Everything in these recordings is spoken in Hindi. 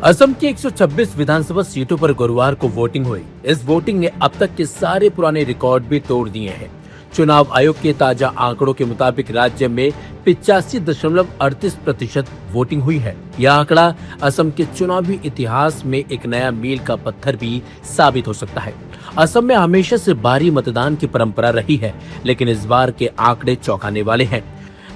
असम की 126 विधानसभा सीटों पर गुरुवार को वोटिंग हुई। इस वोटिंग ने अब तक के सारे पुराने रिकॉर्ड भी तोड़ दिए हैं। चुनाव आयोग के ताजा आंकड़ों के मुताबिक राज्य में 85.38% वोटिंग हुई है। यह आंकड़ा असम के चुनावी इतिहास में एक नया मील का पत्थर भी साबित हो सकता है। असम में हमेशा से भारी मतदान की परंपरा रही है, लेकिन इस बार के आंकड़े चौंकाने वाले हैं।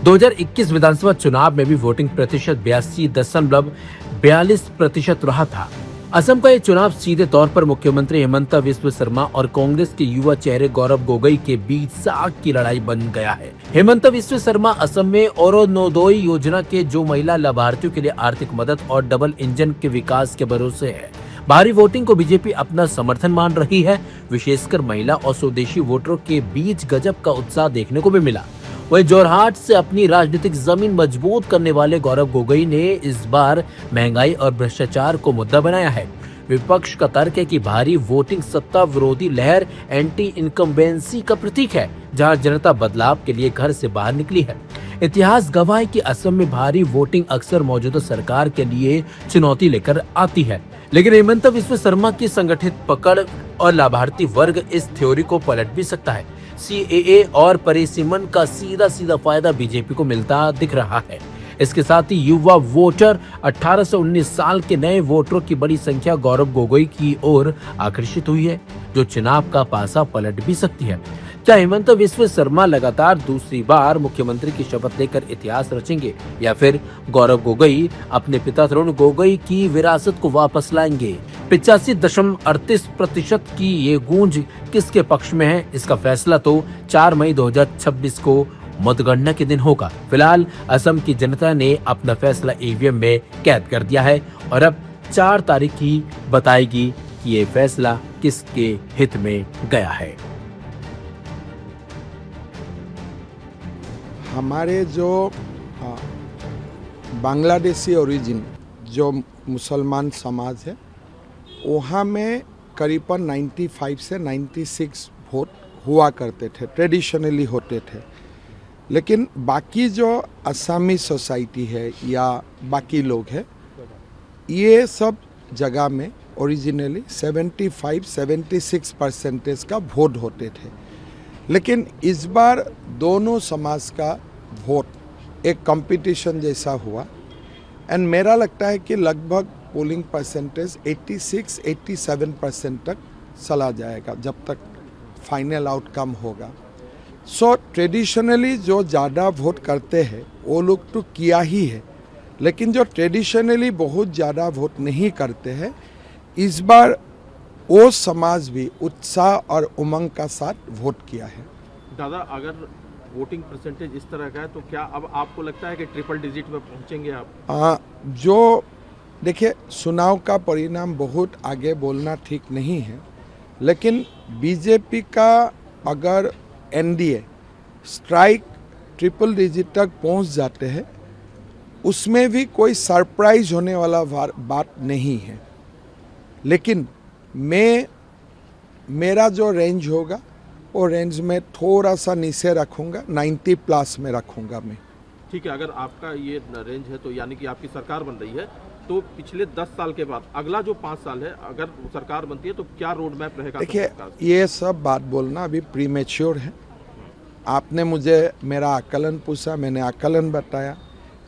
2021 विधानसभा चुनाव में भी वोटिंग प्रतिशत 82.42% रहा था। असम का ये चुनाव सीधे तौर पर मुख्यमंत्री हेमंत बिस्वा शर्मा और कांग्रेस के युवा चेहरे गौरव गोगोई के बीच साख की लड़ाई बन गया है। हेमंत बिस्वा शर्मा असम में अरुणोदय योजना के जो महिला लाभार्थियों के लिए आर्थिक मदद और डबल इंजन के विकास के भरोसे है। भारी वोटिंग को बीजेपी अपना समर्थन मान रही है। विशेषकर महिला और स्वदेशी वोटरों के बीच गजब का उत्साह देखने को भी मिला। वही जोरहाट से अपनी राजनीतिक जमीन मजबूत करने वाले गौरव गोगोई ने इस बार महंगाई और भ्रष्टाचार को मुद्दा बनाया है। विपक्ष का तर्क है कि भारी वोटिंग सत्ता विरोधी लहर एंटी इनकम्बेंसी का प्रतीक है, जहां जनता बदलाव के लिए घर से बाहर निकली है। इतिहास गवाह है कि असम में भारी वोटिंग अक्सर मौजूदा सरकार के लिए चुनौती लेकर आती है, लेकिन हेमंत बिस्वा शर्मा की संगठित पकड़ और लाभार्थी वर्ग इस थ्योरी को पलट भी सकता है। सीएए और परिसीमन का सीधा फायदा बीजेपी को मिलता दिख रहा है। इसके साथ ही युवा वोटर 18 से 19 साल के नए वोटरों की बड़ी संख्या गौरव गोगोई की ओर आकर्षित हुई है, जो चुनाव का पासा पलट भी सकती है। क्या हेमंत बिस्वा शर्मा लगातार दूसरी बार मुख्यमंत्री की शपथ लेकर इतिहास रचेंगे, या फिर गौरव गोगोई अपने पिता तरुण गोगोई की विरासत को वापस लाएंगे? 85.38% की ये गूंज किसके पक्ष में है, इसका फैसला तो 4 मई 2026 को मतगणना के दिन होगा। फिलहाल असम की जनता ने अपना फैसला ईवीएम में कैद कर दिया है और अब 4 तारीख ही बताएगी कि ये फैसला किसके हित में गया है। हमारे जो बांग्लादेशी ओरिजिन जो मुसलमान समाज है, वहाँ में करीबन 95 से 96 वोट हुआ करते थे, ट्रेडिशनली होते थे। लेकिन बाकी जो असमी सोसाइटी है या बाकी लोग हैं, ये सब जगह में ओरिजिनली 75-76% का वोट होते थे। लेकिन इस बार दोनों समाज का वोट एक कंपटीशन जैसा हुआ एंड मेरा लगता है कि लगभग पोलिंग परसेंटेज 86-87% तक चला जाएगा जब तक फाइनल आउटकम होगा। सो ट्रेडिशनली जो ज़्यादा वोट करते हैं वो लोग तो किया ही है, लेकिन जो ट्रेडिशनली बहुत ज़्यादा वोट नहीं करते हैं, इस बार वो समाज भी उत्साह और उमंग का साथ वोट किया है। दादा, अगर वोटिंग परसेंटेज इस तरह का है तो क्या अब आपको लगता है कि ट्रिपल डिजिट में पहुंचेंगे आप? जो देखिए, चुनाव का परिणाम बहुत आगे बोलना ठीक नहीं है, लेकिन बीजेपी का अगर एनडीए स्ट्राइक ट्रिपल डिजिट तक पहुंच जाते हैं, उसमें भी कोई सरप्राइज होने वाला बात नहीं है। लेकिन मेरा जो रेंज होगा वो रेंज में थोड़ा सा नीचे रखूँगा, 90+ में रखूँगा मैं। ठीक है, अगर आपका ये रेंज है तो यानी कि आपकी सरकार बन रही है, तो पिछले 10 साल के बाद अगला जो 5 साल है, अगर सरकार बनती है तो क्या रोड मैप रहेगा? देखिए, ये सब बात बोलना अभी प्रीमेच्योर है। आपने मुझे मेरा आकलन पूछा, मैंने आकलन बताया,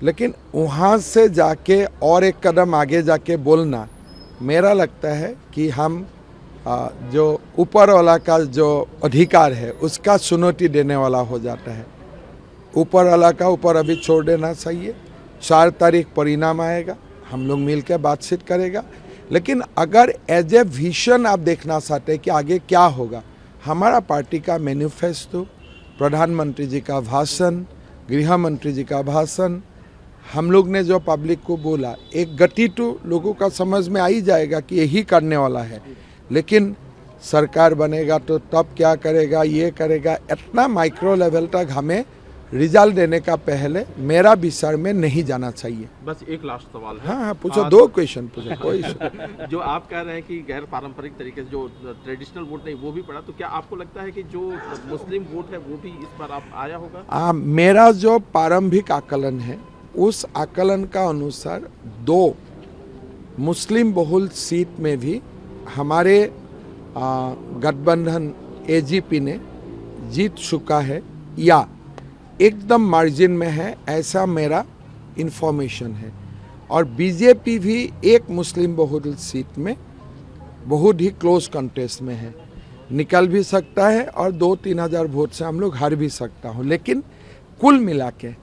लेकिन वहाँ से जाके और एक कदम आगे जाके बोलना, मेरा लगता है कि हम जो ऊपर वाला का जो अधिकार है उसका चुनौती देने वाला हो जाता है। ऊपर वाला का ऊपर अभी छोड़ देना चाहिए। 4 तारीख परिणाम आएगा, हम लोग मिलकर बातचीत करेगा। लेकिन अगर एज ए विजन आप देखना चाहते हैं कि आगे क्या होगा, हमारा पार्टी का मैनिफेस्टो, प्रधानमंत्री जी का भाषण, गृह मंत्री जी का भाषण, हम लोग ने जो पब्लिक को बोला, एक गति तो लोगों का समझ में आ ही जाएगा कि यही करने वाला है। लेकिन सरकार बनेगा तो तब क्या करेगा, ये करेगा, इतना माइक्रो लेवल तक हमें रिजल्ट देने का पहले मेरा विचार में नहीं जाना चाहिए। बस एक लास्ट सवाल है। हाँ, पूछो, 2 क्वेश्चन पूछो, कोई जो आप कह रहे हैं कि गैर पारंपरिक तरीके से जो ट्रेडिशनल वोट नहीं वो भी पड़ा, तो क्या आपको लगता है कि जो मुस्लिम वोट है वो भी इस बार आप आया होगा? मेरा जो प्रारंभिक आकलन है, उस आकलन का अनुसार 2 मुस्लिम बहुल सीट में भी हमारे गठबंधन एजीपी ने जीत चुका है या एकदम मार्जिन में है, ऐसा मेरा इन्फॉर्मेशन है। और बीजेपी भी एक मुस्लिम बहुल सीट में बहुत ही क्लोज कंटेस्ट में है, निकल भी सकता है और 2-3 हज़ार वोट से हम लोग हार भी सकता हूँ। लेकिन कुल मिला के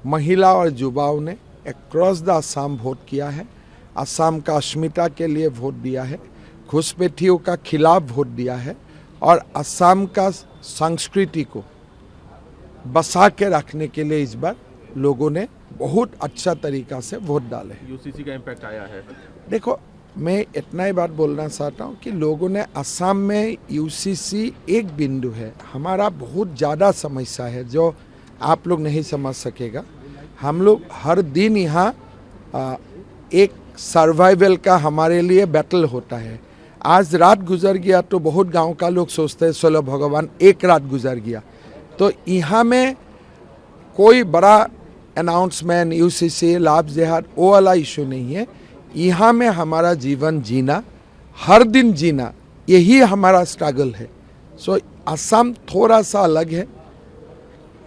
महिला और युवाओं ने अक्रॉस द असम वोट किया है, असम का अस्मिता के लिए वोट दिया है, घुसपैठियों का खिलाफ वोट दिया है और असम का संस्कृति को बसा के रखने के लिए इस बार लोगों ने बहुत अच्छा तरीका से वोट डाले। यूसीसी का इम्पैक्ट आया है। देखो, मैं इतना ही बात बोलना चाहता हूँ कि लोगों ने असम में यूसीसी एक बिंदु है, हमारा बहुत ज़्यादा समस्या है जो आप लोग नहीं समझ सकेगा। हम लोग हर दिन यहाँ एक सर्वाइवल का हमारे लिए बैटल होता है। आज रात गुजर गया तो बहुत गांव का लोग सोचते हैं चलो भगवान एक रात गुजर गया। तो यहाँ में कोई बड़ा अनाउंसमेंट यूसीसी लाभ जिहाद वो वाला इशू नहीं है। यहाँ में हमारा जीवन जीना, हर दिन जीना, यही हमारा स्ट्रगल है। सो असम थोड़ा सा अलग है,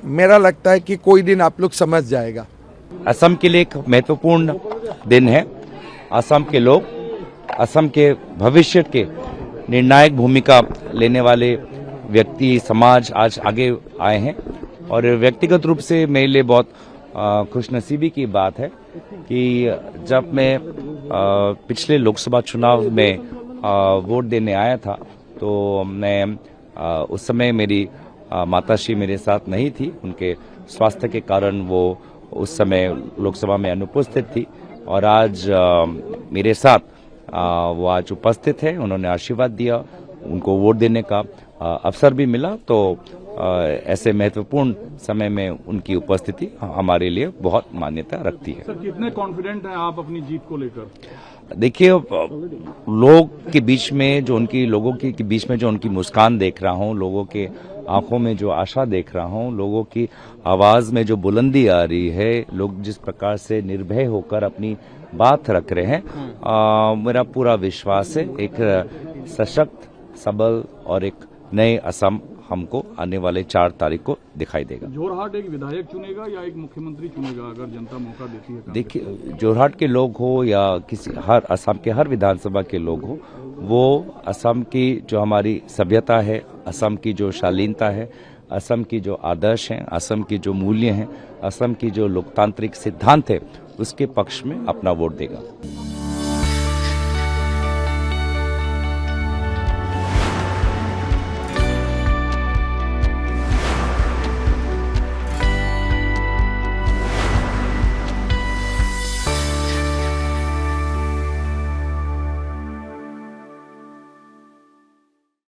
मेरा लगता है कि कोई दिन आप लोग समझ जाएगा। असम के लिए एक महत्वपूर्ण दिन है। असम के लोग असम के भविष्य के निर्णायक भूमिका लेने वाले व्यक्ति समाज आज आगे आए हैं और व्यक्तिगत रूप से मेरे लिए बहुत खुशनसीबी की बात है कि जब मैं पिछले लोकसभा चुनाव में वोट देने आया था तो मैं उस समय मेरी माताश्री मेरे साथ नहीं थी, उनके स्वास्थ्य के कारण वो उस समय लोकसभा में अनुपस्थित थी और आज मेरे साथ वो आज उपस्थित है। उन्होंने आशीर्वाद दिया, उनको वोट देने का अवसर भी मिला। तो ऐसे महत्वपूर्ण समय में उनकी उपस्थिति हमारे लिए बहुत मान्यता रखती है। सर, कितने कॉन्फिडेंट हैं आप अपनी जीत को लेकर? देखिए, लोग के बीच में जो उनकी लोगों के बीच में जो उनकी मुस्कान देख रहा हूँ, लोगों के आंखों में जो आशा देख रहा हूँ, लोगों की आवाज में जो बुलंदी आ रही है, लोग जिस प्रकार से निर्भय होकर अपनी बात रख रहे हैं, मेरा पूरा विश्वास है एक सशक्त, सबल और एक नए असम हमको आने वाले 4 तारीख को दिखाई देगा। जोरहाट एक विधायक चुनेगा या एक मुख्यमंत्री चुनेगा अगर जनता मौका देती है? देखिए, जोरहाट के लोग हो या किसी असम के हर विधानसभा के लोग हो, वो असम की जो हमारी सभ्यता है, असम की जो शालीनता है, असम की जो आदर्श हैं, असम की जो मूल्य हैं, असम की जो लोकतांत्रिक सिद्धांत है, उसके पक्ष में अपना वोट देगा।